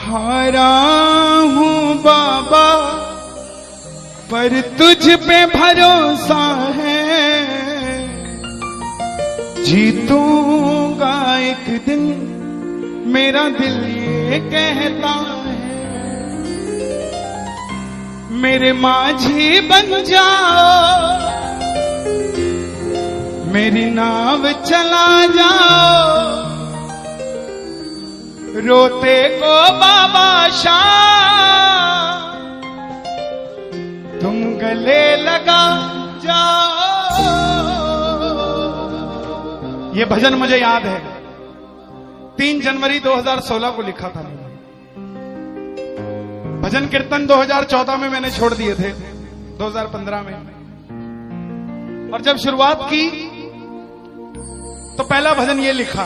हारा हूँ बाबा पर तुझ पे भरोसा है, जीतूंगा एक दिन मेरा दिल ये कहता है। मेरे माझी बन जाओ, मेरी नाव चला जाओ, रोते को बाबा शाम तुम गले लगा जाओ। ये भजन मुझे याद है, 3 जनवरी 2016 को लिखा था मैंने। भजन कीर्तन 2014 में मैंने छोड़ दिए थे, 2015 में। और जब शुरुआत की तो पहला भजन ये लिखा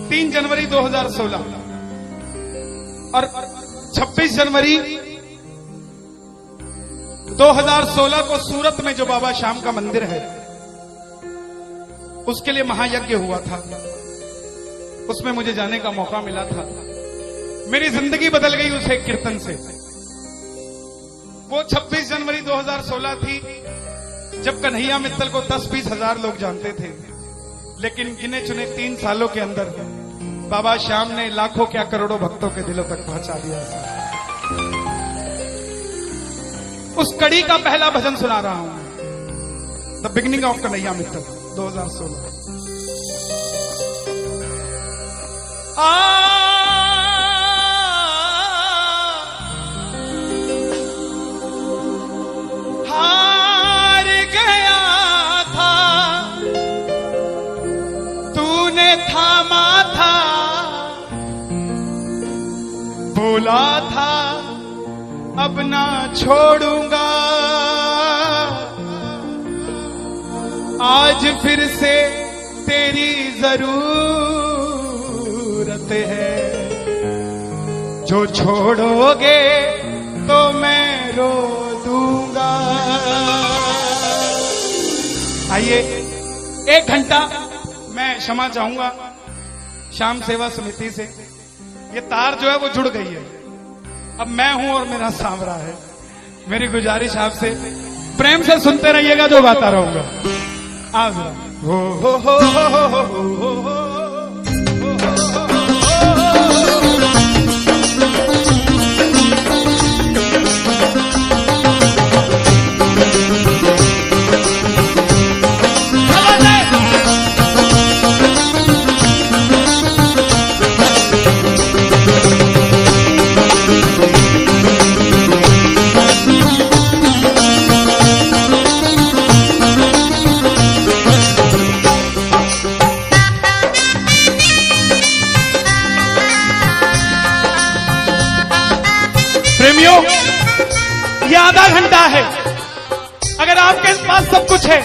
3 जनवरी 2016। और 26 जनवरी 2016 को सूरत में जो बाबा श्याम का मंदिर है उसके लिए महायज्ञ हुआ था, उसमें मुझे जाने का मौका मिला था। मेरी जिंदगी बदल गई उस एक कीर्तन से। वो 26 जनवरी 2016 थी जब कन्हैया मित्तल को 10-20 हजार लोग जानते थे, लेकिन गिने चुने 3 सालों के अंदर बाबा श्याम ने लाखों क्या करोड़ों भक्तों के दिलों तक पहुंचा दिया। उस कड़ी का पहला भजन सुना रहा हूं, the beginning of Kanhaiya Mittal 2016। हार गया था तूने थामा था, बोला था अब ना छोड़ूंगा, आज फिर से तेरी जरूरत है, जो छोड़ोगे तो मैं रो दूंगा। आइए 1 घंटा मैं क्षमा चाहूंगा श्याम सेवा समिति से। ये तार जो है वो जुड़ गई है, अब मैं हूं और मेरा सांवरा है। मेरी गुजारिश आपसे प्रेम से सुनते रहिएगा, जो गाता रहूंगा। आज हो हो हो हो हो हो हो हो। प्रेमियों, ये आधा घंटा है। अगर आपके पास सब कुछ है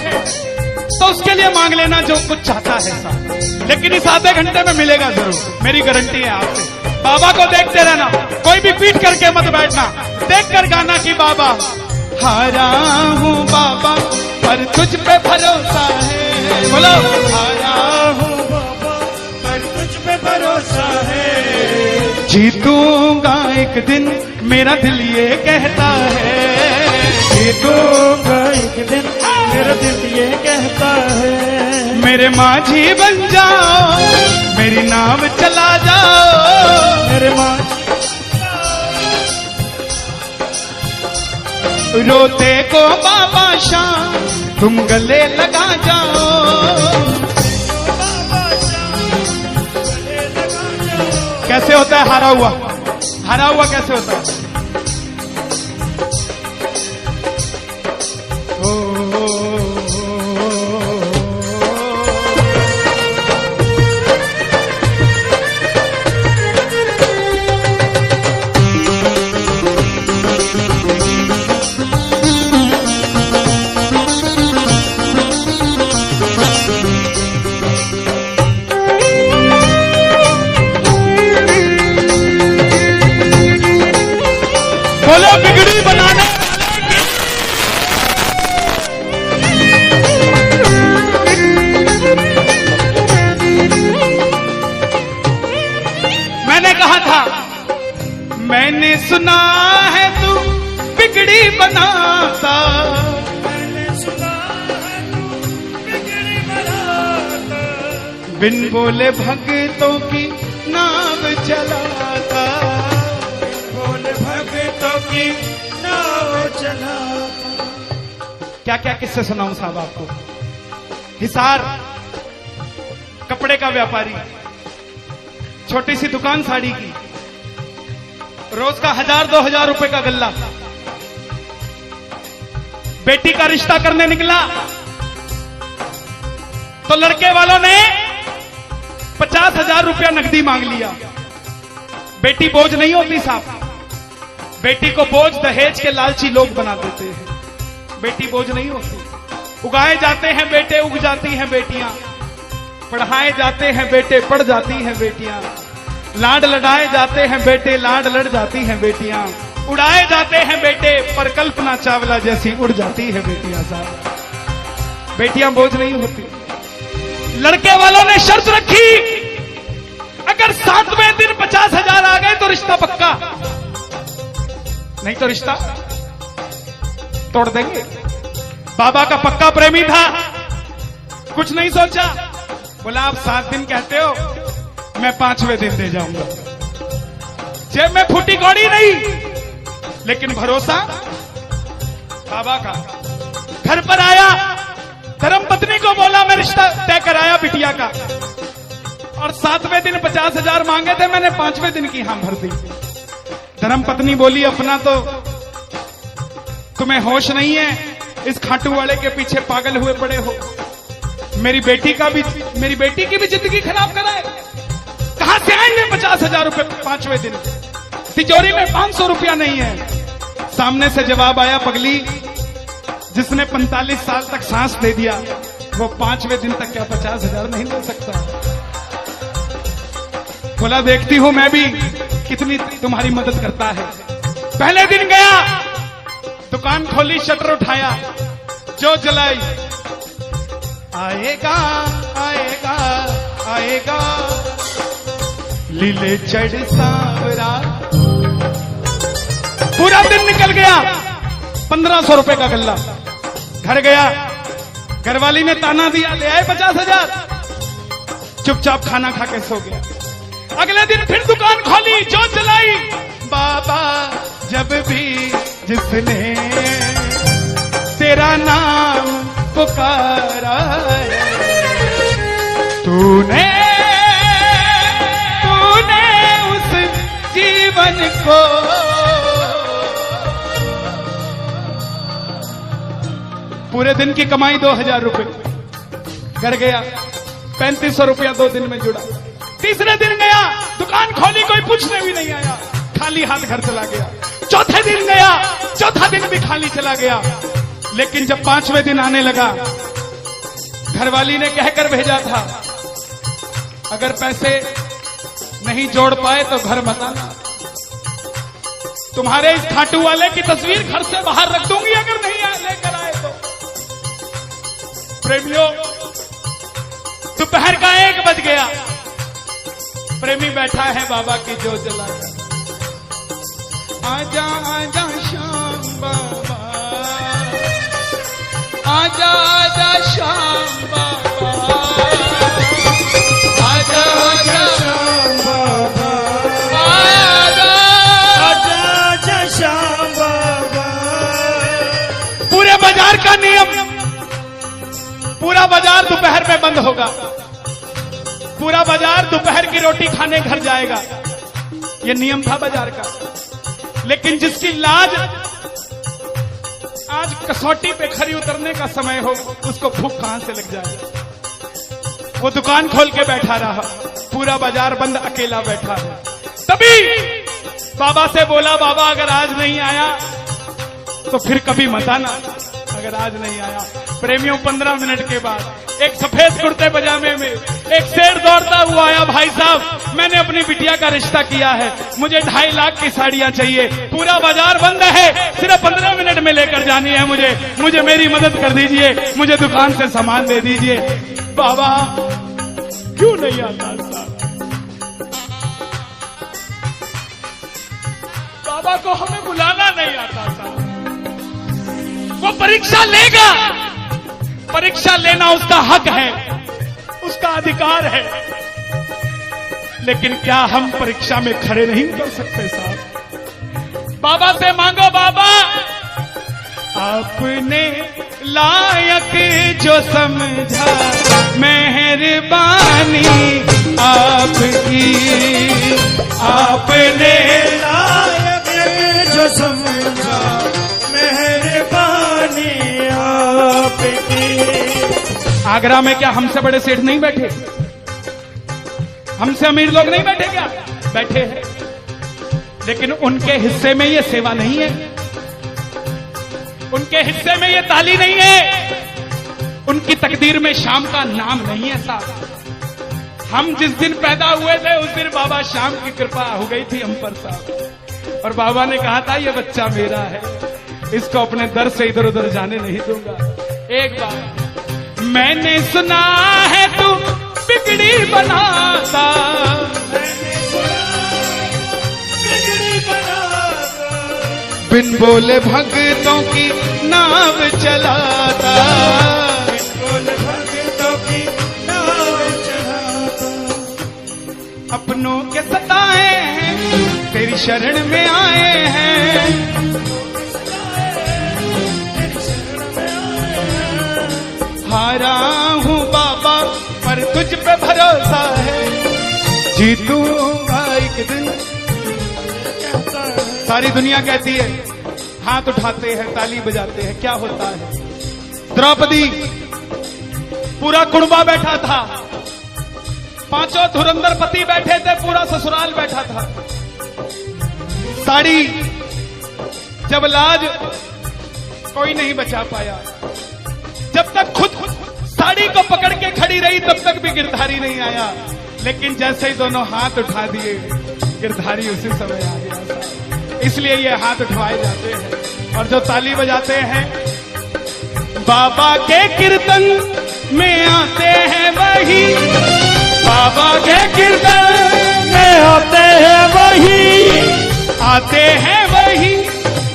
तो उसके लिए मांग लेना जो कुछ चाहता है साहब, लेकिन इस आधे घंटे में मिलेगा जरूर, मेरी गारंटी है आपसे। बाबा को देखते रहना, कोई भी पीट करके मत बैठना, देख कर गाना कि बाबा हारा हूँ बाबा पर तुझ पे भरोसा है। बोलो हारा हूँ बाबा पर तुझ पे भरोसा है, जीतूंगा एक दिन मेरा दिल ये कहता है, जीतूंगा एक दिन मेरा दिल ये कहता है। मेरे माझी बन जाओ, मेरी नाव चला जाओ, मेरे माझी रोते को बाबा शाम तुम गले लगा जाओ। कैसे होता है हारा हुआ? हारा हुआ कैसे होता है? मैंने सुना है तू बिगड़ी बनाता, मैंने सुना है तू बिगड़ी बनाता, बिन बोले भक्तों की नाव चलाता, बोल भक्तों की नाव चलाता। क्या क्या किस्से सुनाऊं साहब आपको। हिसार कपड़े का व्यापारी, छोटी सी दुकान साड़ी की, रोज का 1000-2000 रुपए का गल्ला। बेटी का रिश्ता करने निकला तो लड़के वालों ने 50,000 रुपया नकदी मांग लिया। बेटी बोझ नहीं होती साहब, बेटी को बोझ दहेज के लालची लोग बना देते हैं। बेटी बोझ नहीं होती। उगाए जाते हैं बेटे, उग जाती हैं बेटियां। पढ़ाए जाते हैं बेटे, पढ़ जाती हैं बेटियां। लाड लड़ाए जाते हैं बेटे, लाड लड़ जाती हैं बेटियां। उड़ाए जाते हैं बेटे, पर कल्पना चावला जैसी उड़ जाती है बेटियां साहब। बेटियां बोझ नहीं होती। लड़के वालों ने शर्त रखी, अगर 7वें दिन 50,000 आ गए तो रिश्ता पक्का, नहीं तो रिश्ता तोड़ देंगे। बाबा का पक्का प्रेमी था, कुछ नहीं सोचा, बोला आप 7 दिन कहते हो, मैं 5वें दिन दे जाऊंगा। जेब में फूटी कौड़ी नहीं, लेकिन भरोसा बाबा का। घर पर आया, धर्मपत्नी को बोला मैं रिश्ता तय कराया बिटिया का, और 7वें दिन 50,000 मांगे थे, मैंने 5वें दिन की हां भर दी। धर्मपत्नी बोली अपना तो तुम्हें होश नहीं है, इस खाटू वाले के पीछे पागल हुए पड़े हो। मेरी बेटी की भी जिंदगी खराब कराए। कहां से आएंगे 50,000 रुपए 5वें दिन? तिजोरी में 500 रुपया नहीं है। सामने से जवाब आया, पगली जिसने 45 साल तक सांस दे दिया वो 5वें दिन तक क्या 50,000 नहीं दे सकता? बोला देखती हूं मैं भी कितनी तुम्हारी मदद करता है। पहले दिन गया, दुकान खोली, शटर उठाया, जो जलाई, आएगा आएगा आएगा लीले चढ़ सांवरा। पूरा दिन निकल गया, 1500 रुपए का गल्ला। घर गया, घरवाली ने ताना दिया, ले आए 50,000। चुपचाप खाना खा के सो गया। अगले दिन फिर दुकान खोली, जो जलाई, बाबा जब भी जिसने तेरा नाम पुकारा, तूने उस जीवन को पूरे दिन की कमाई 2,000 रुपए। घर गया, 3500 रुपया 2 दिन में जुड़ा। तीसरे दिन गया, दुकान खोली, कोई पूछने भी नहीं आया, खाली हाथ घर चला गया। चौथे दिन गया, चौथा दिन भी खाली चला गया। लेकिन जब 5वें दिन आने लगा, घरवाली ने कहकर भेजा था, अगर पैसे नहीं जोड़ पाए तो घर मत आना। तुम्हारे इस खाटू वाले की तस्वीर घर से बाहर रख दूंगी अगर नहीं लेकर आए तो। प्रेमियों, दोपहर का 1 बज गया, प्रेमी बैठा है बाबा की जोत जलाकर। आजा आजा श्याम बाबा, आजा आजा श्याम बाबा, आजा आजा श्याम बाबा, आजा आजा आजा श्याम बाबा। पूरे बाजार का नियम, पूरा बाजार दोपहर में बंद होगा। पूरा बाजार दोपहर की रोटी खाने घर जाएगा, यह नियम था बाजार का। लेकिन जिसकी लाज आज कसौटी पे खरी उतरने का समय हो, उसको भूख कहां से लग जाए। वो दुकान खोल के बैठा रहा, पूरा बाजार बंद, अकेला बैठा है। तभी बाबा से बोला, बाबा अगर आज नहीं आया तो फिर कभी मत आना, अगर आज नहीं आया। प्रेमियों, 15 मिनट के बाद एक सफेद कुर्ते पजामे में एक शेर दौड़ता हुआ आया, भाई साहब मैंने अपनी बिटिया का रिश्ता किया है, मुझे 2.5 लाख की साड़ियां चाहिए, पूरा बाजार बंद है, सिर्फ 15 मिनट में लेकर जानी है मुझे मेरी मदद कर दीजिए, मुझे दुकान से सामान दे दीजिए। बाबा क्यों नहीं आता साहब? बाबा को हमें बुलाना नहीं आता था। वो परीक्षा लेगा, परीक्षा लेना उसका हक है, उसका अधिकार है, लेकिन क्या हम परीक्षा में खड़े नहीं कर सकते साहब? बाबा से मांगो, बाबा आपने लायक जो समझा, मेहरबानी आपकी, आपने लायक जो समझा, मेहरबानी आपकी। आगरा में क्या हमसे बड़े सेठ नहीं बैठे? हमसे अमीर लोग नहीं बैठे क्या? बैठे हैं, लेकिन उनके हिस्से में ये सेवा नहीं है, उनके हिस्से में ये ताली नहीं है, उनकी तकदीर में शाम का नाम नहीं है साहब। हम जिस दिन पैदा हुए थे उस दिन बाबा शाम की कृपा हो गई थी हम पर साहब, और बाबा ने कहा था ये बच्चा मेरा है, इसको अपने दर से इधर उधर जाने नहीं दूंगा। एक बार मैंने सुना है तू बिगड़ी बनाता, बिन बोले भक्तों की नाव चलाता, बोले भक्तों की नाव चलाता। अपनों के सताए हैं तेरी शरण में आए हैं, हारा हूँ बाबा पर तुझ पे भरोसा है, जीतूंगा एक दिन। सारी दुनिया कहती है, हाथ उठाते हैं, ताली बजाते हैं, क्या होता है? द्रौपदी पूरा कुड़बा बैठा था, पांचों धुरंधर पति बैठे थे, पूरा ससुराल बैठा था। साड़ी जब लाज कोई नहीं बचा पाया, जब तक खुद साड़ी को पकड़ के खड़ी रही तब तक भी गिरधारी नहीं आया, लेकिन जैसे ही दोनों हाथ उठा दिए गिरधारी उसी समय आ गया। इसलिए ये हाथ उठवाए जाते हैं और जो ताली बजाते हैं बाबा के कीर्तन में आते हैं वही, बाबा के कीर्तन में आते हैं वही, आते हैं वही,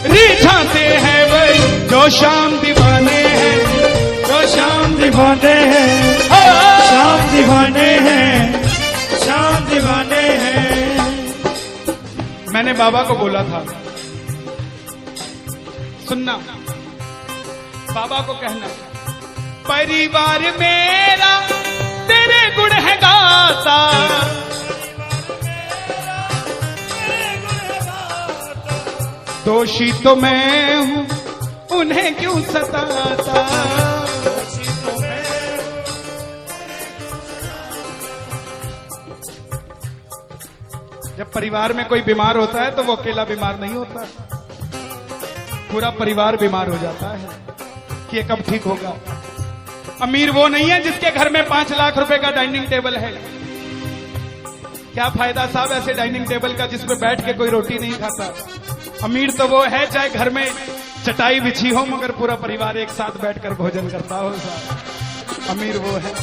रिझाते हैं वही, जो शाम दीवाने हैं, जो शाम दीवाने हैं, शाम दीवाने हैं, शाम दीवाने हैं। मैंने बाबा को बोला था, सुनना, बाबा को कहना, परिवार मेरा तेरे गुण है गाता, दोषी तो मैं हूं उन्हें क्यों सताता। जब परिवार में कोई बीमार होता है तो वो अकेला बीमार नहीं होता, पूरा परिवार बीमार हो जाता है कि ये कब ठीक होगा। अमीर वो नहीं है जिसके घर में 5 लाख रुपए का डाइनिंग टेबल है। क्या फायदा साहब ऐसे डाइनिंग टेबल का जिसपे बैठ के कोई रोटी नहीं खाता। अमीर तो वो है चाहे घर में चटाई बिछी हो मगर पूरा परिवार एक साथ बैठकर भोजन करता हो साहब, अमीर वो है।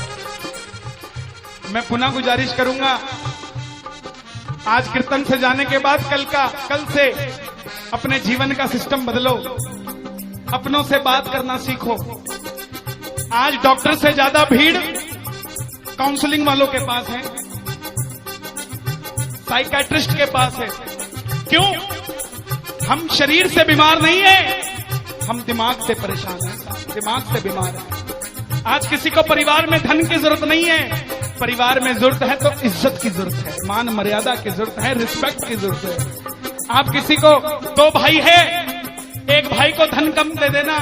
मैं पुनः गुजारिश करूंगा, आज कीर्तन से जाने के बाद कल से अपने जीवन का सिस्टम बदलो, अपनों से बात करना सीखो। आज डॉक्टर से ज्यादा भीड़ काउंसलिंग वालों के पास है, साइकियाट्रिस्ट के पास है। क्यों? हम शरीर से बीमार नहीं है, हम दिमाग से परेशान हैं, दिमाग से बीमार हैं। आज किसी को परिवार में धन की जरूरत नहीं है, परिवार में जरूरत है तो इज्जत की जरूरत है, मान मर्यादा की जरूरत है, रिस्पेक्ट की जरूरत है। आप किसी को 2 भाई है, एक भाई को धन कम दे देना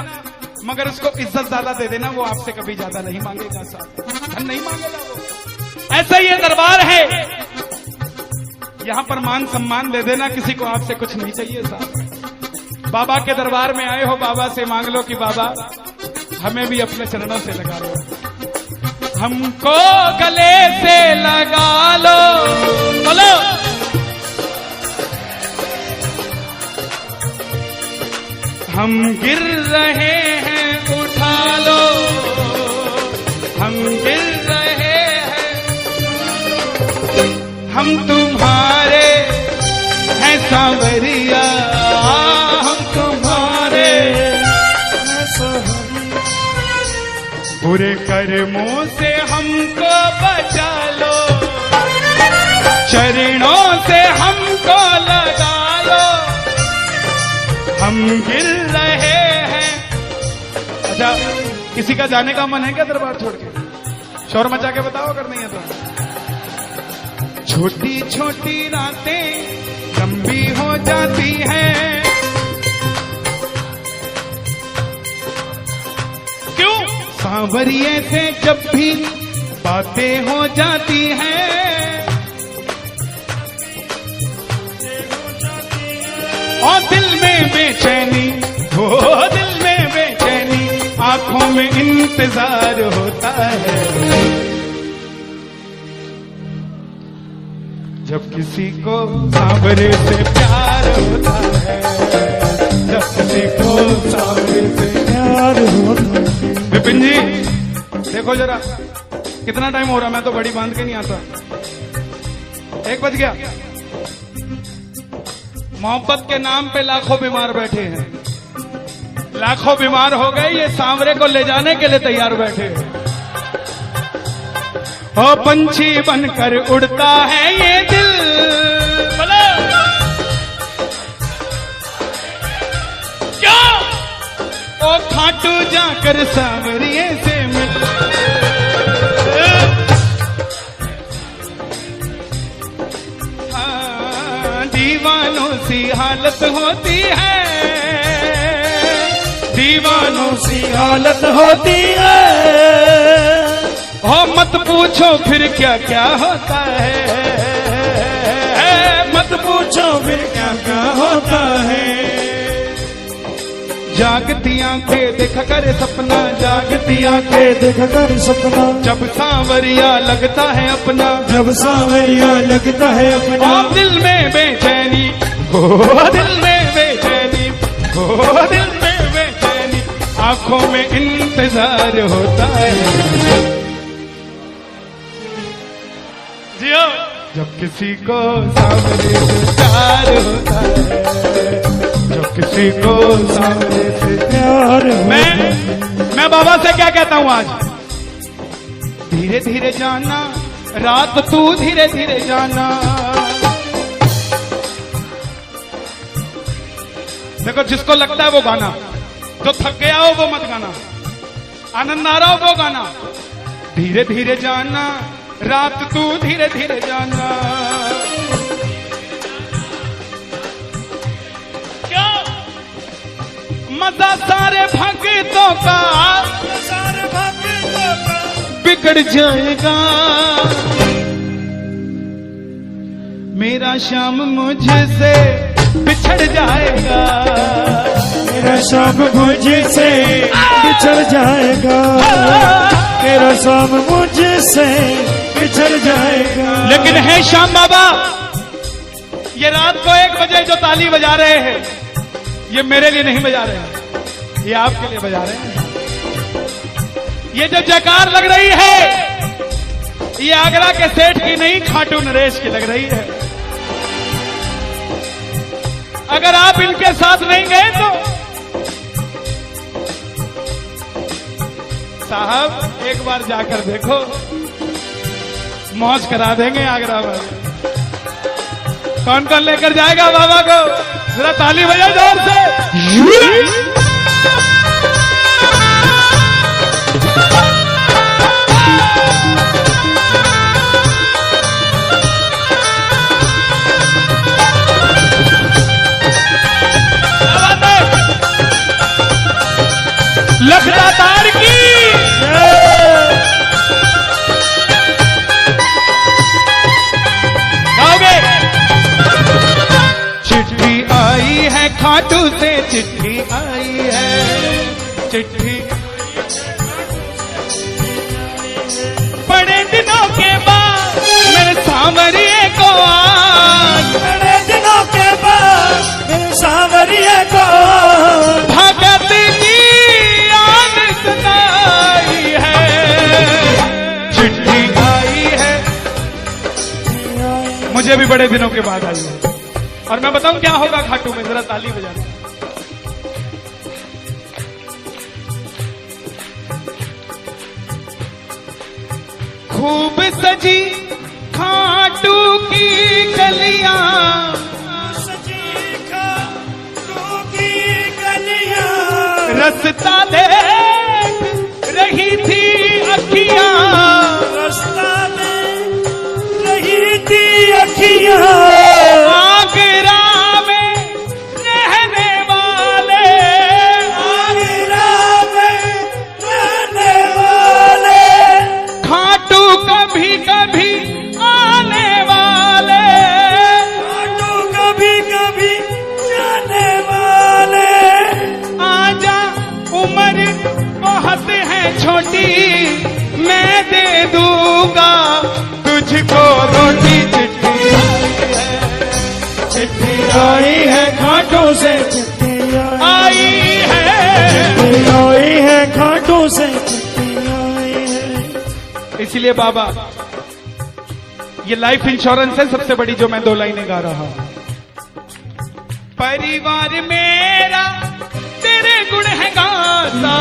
मगर उसको इज्जत ज्यादा दे देना, वो आपसे कभी ज्यादा नहीं मांगेगा साहब, धन नहीं मांगेगा वो। ऐसा ये दरबार है, यहां पर मान सम्मान दे देना, किसी को आपसे कुछ नहीं चाहिए साहब। बाबा के दरबार में आए हो, बाबा से मांग लो कि बाबा हमें भी अपने चरणों से लगा लो, हमको गले से लगा लो। बोलो, हम गिर रहे हैं उठा लो, हम गिर रहे हैं, हम तुम्हारे हैं सांवरिया। बुरे कर्मों से हमको बचा लो, चरणों से हमको लगा लो, हम गिर रहे हैं। अच्छा, किसी का जाने का मन है क्या दरबार छोड़ के? शोर मचा के बताओ अगर नहीं है तो। छोटी छोटी रातें लंबी हो जाती हैं, क्यों? सांवरिये से जब भी बातें हो जाती हैं, और दिल में बेचैनी, हो दिल में बेचैनी, आंखों में इंतजार होता है। जब किसी को सांवरे से प्यार होता है, जब किसी को सांवरे से प्यार होता है। विपिन जी देखो जरा कितना टाइम हो रहा, मैं तो बड़ी बांध के नहीं आता। 1 बज गया। मोहब्बत के नाम पे लाखों बीमार बैठे हैं, लाखों बीमार हो गए, ये सांवरे को ले जाने के लिए तैयार बैठे हैं। ओ पंछी बनकर उड़ता है ये दिल, बोलो क्या? ओ खाटू जाकर सांवरिये से मिल, दीवानों सी हालत होती है, दीवानों सी हालत होती है। हो मत पूछो फिर क्या क्या होता है, मत पूछो फिर क्या क्या होता है। जागती आंखें देखा करे सपना, जागती आंखें देखा कर सपना, जब सांवरिया लगता है अपना, जब सांवरिया लगता है अपना। और दिल में बेचैनी, हो दिल में बेचैनी, हो दिल में बेचैनी, आंखों में इंतजार होता है। जियो जब किसी को सांवरे से प्यार होता है, जब किसी को सांवरे से प्यार मैं बाबा से क्या कहता हूं आज? धीरे धीरे जाना, रात तू धीरे धीरे जाना। देखो जिसको लगता है वो गाना, जो थक गया हो वो मत गाना, आनंद आ रहा हो वो गाना। धीरे धीरे जाना, रात तू धीरे धीरे जाना। क्या मजा सारे भक्तों का, सारे भक्तों का बिगड़ जाएगा। मेरा श्याम मुझसे बिछड़ जाएगा, मेरा शाम मुझसे बिछड़ जाएगा, मेरा शाम मुझसे बिछड़ जाएगा। लेकिन है श्याम बाबा, ये रात को 1 बजे जो ताली बजा रहे हैं, ये मेरे लिए नहीं बजा रहे हैं, ये आपके लिए बजा रहे हैं। ये जो जयकार लग रही है, ये आगरा के सेठ की नहीं, खाटू नरेश की लग रही है। अगर आप इनके साथ नहीं गए तो साहब एक बार जाकर देखो, मौज करा देंगे आगरा में। कौन कौन लेकर जाएगा बाबा को? जरा ताली बजाओ जोर से। लखदातार की गाओगे? चिट्ठी आई है खाटू से, चिट्ठी आई है, चिट्ठी बड़े दिनों के बाद मेरे सांवरिये को आज, बड़े दिनों के बाद मेरे सांवरिये को भगत की याद सताई है। चिट्ठी आई है, मुझे भी बड़े दिनों के बाद आई है। और मैं बताऊं क्या होगा खाटू में, जरा ताली बजाना। खूब सजी खाटू की गलियां, सजी खाटू की गलियां, रास्ता देख रही थी अखियां, रास्ता देख रही थी अखियां, आगरा में रहने वाले, आगरा में रहने वाले, खाटू कभी कभी आने वाले, खाटू कभी कभी जाने वाले, आजा उम्र बहुत है छोटी, मैं दे दूंगा तुझको रोटी। चिट्ठी आई है खाटू से, चिट्ठी आई है, आई है खाटू से, चिट्ठी आई है। इसलिए बाबा ये लाइफ इंश्योरेंस है सबसे बड़ी जो मैं 2 लाइनें गा रहा हूं। परिवार मेरा तेरे गुण है गाता,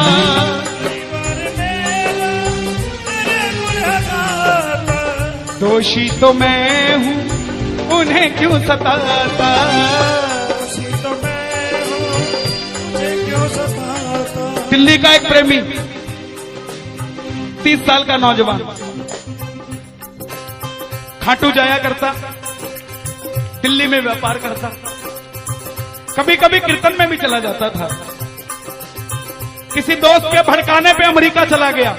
दोषी तो मैं हूँ उन्हें क्यों सताता, तो मैं हूँ, मुझे क्यों सताता। दिल्ली का एक प्रेमी 30 साल का नौजवान खाटू जाया करता, दिल्ली में व्यापार करता, कभी कभी कीर्तन में भी चला जाता था। किसी दोस्त के भड़काने पे अमेरिका चला गया,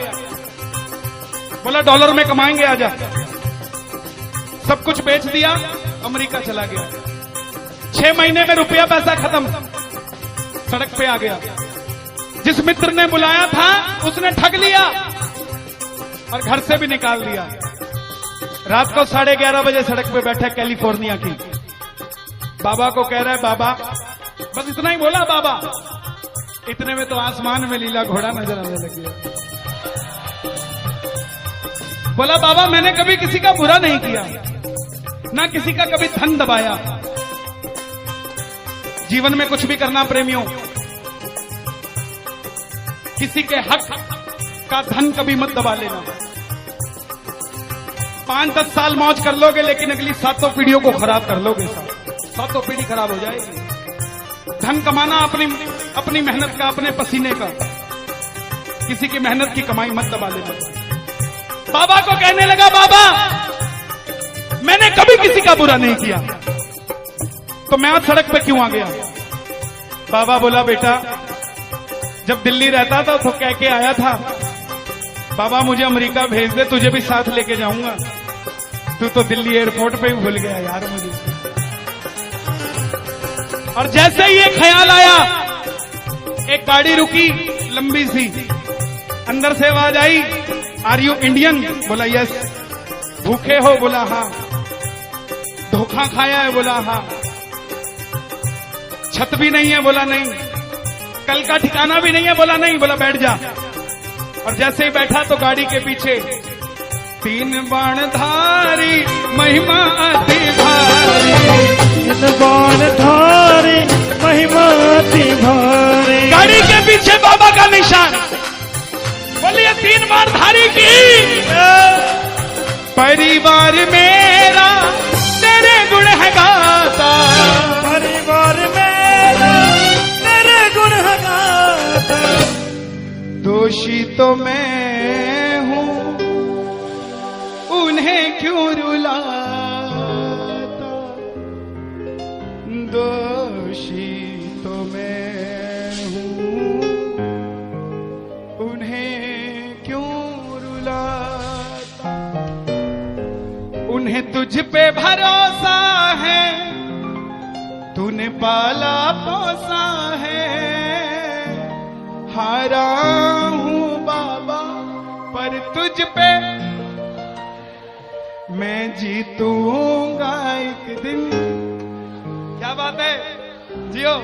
बोला डॉलर में कमाएंगे आजा, सब कुछ बेच दिया, अमेरिका चला गया। 6 महीने में रुपया पैसा खत्म, सड़क पे आ गया। जिस मित्र ने बुलाया था उसने ठग लिया और घर से भी निकाल दिया। रात को 11:30 बजे सड़क पे बैठा कैलिफोर्निया की, बाबा को कह रहा है बाबा, बस इतना ही बोला बाबा, इतने में तो आसमान में लीला घोड़ा नजर आने लग गया। बोला बाबा मैंने कभी किसी का बुरा नहीं किया, ना किसी का कभी धन दबाया, जीवन में कुछ भी करना प्रेमियों, किसी के हक का धन कभी मत दबा लेना। 5-10 साल मौज कर लोगे लेकिन अगली 7 पीढ़ियों को खराब कर लोगे, 7 पीढ़ी खराब हो जाएगी। धन कमाना अपनी मेहनत का, अपने पसीने का, किसी की मेहनत की कमाई मत दबा लेना। बाबा को कहने लगा बाबा मैंने कभी किसी का बुरा नहीं किया, तो मैं आज सड़क पे क्यों आ गया। बाबा बोला बेटा जब दिल्ली रहता था तो कह के आया था बाबा मुझे अमेरिका भेज दे, तुझे भी साथ लेके जाऊंगा, तू तो दिल्ली एयरपोर्ट पे ही भूल गया यार मुझे। और जैसे ही ये ख्याल आया एक गाड़ी रुकी लंबी सी, अंदर से आवाज आई आर यू इंडियन, बोला यस। भूखे हो, बोला हाँ। धोखा खाया है, बोला हाँ। छत भी नहीं है, बोला नहीं। कल का ठिकाना भी नहीं है, बोला नहीं। बोला बैठ जा। और जैसे ही बैठा तो गाड़ी के पीछे 3 बाणधारी महिमा अति भारी, 3 बाणधारी महिमा अति भारी। गाड़ी के पीछे बाबा का निशान, बोलिए 3 बाणधारी की। परिवार मेरा तेरे गुण है गाता, परिवार मेरा तेरे गुण है गाता। दोषी तो मैं हूँ उन्हें क्यों रुलाता, दोषी तो मैं हूँ उन्हें क्यों रुलाता। उन्हें तुझ पे भरोसा है, तूने पाला पोसा है। हारा हूँ बाबा पर तुझ पे मैं जीतूंगा एक दिन। क्या बात है, जियो।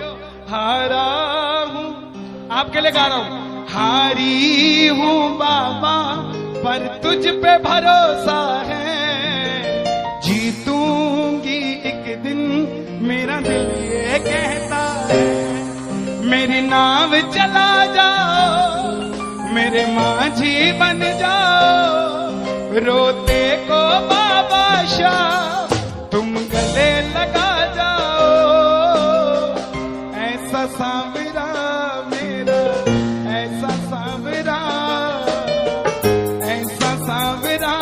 हारा हूँ, आपके लिए गा रहा हूँ। हारी हूँ बाबा पर तुझ पे भरोसा है, जीतूंगी एक दिन मेरा दिल ये कहता है। मेरी नाव चला जाओ, मेरे माझी बन जाओ, रोते को बाबा शाह तुम गले लगा जाओ, ऐसा सांवरा मेरा, ऐसा सांवरा, ऐसा सांवरा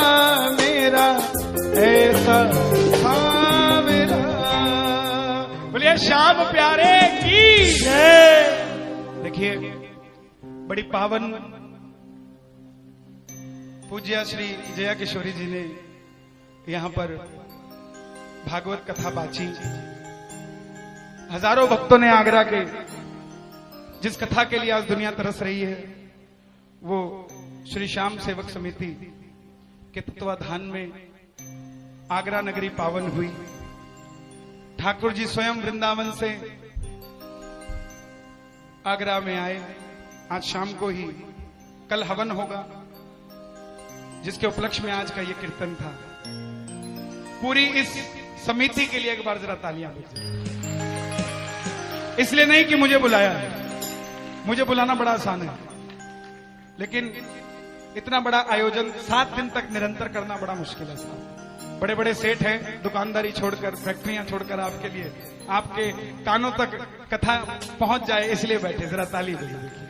मेरा, ऐसा सांवरा। बोलिए श्याम प्यारे की जय। देखिए बड़ी पावन पूज्य श्री जया किशोरी जी ने यहाँ पर भागवत कथा बाची। हजारों भक्तों ने आगरा के जिस कथा के लिए आज दुनिया तरस रही है, वो श्री श्याम सेवक समिति के तत्वाधान में आगरा नगरी पावन हुई। ठाकुर जी स्वयं वृंदावन से आगरा में आए। आज शाम को ही कल हवन होगा, जिसके उपलक्ष्य में आज का ये कीर्तन था। पूरी इस समिति के लिए एक बार जरा तालियां बजाएं। इसलिए नहीं कि मुझे बुलाया है, मुझे बुलाना बड़ा आसान है, लेकिन इतना बड़ा आयोजन 7 दिन तक निरंतर करना बड़ा मुश्किल है साहब। बड़े बड़े सेठ हैं, दुकानदारी छोड़कर, फैक्ट्रियां छोड़कर आपके लिए, आपके कानों तक कथा पहुंच जाए, इसलिए बैठे। जरा ताली बजाइए।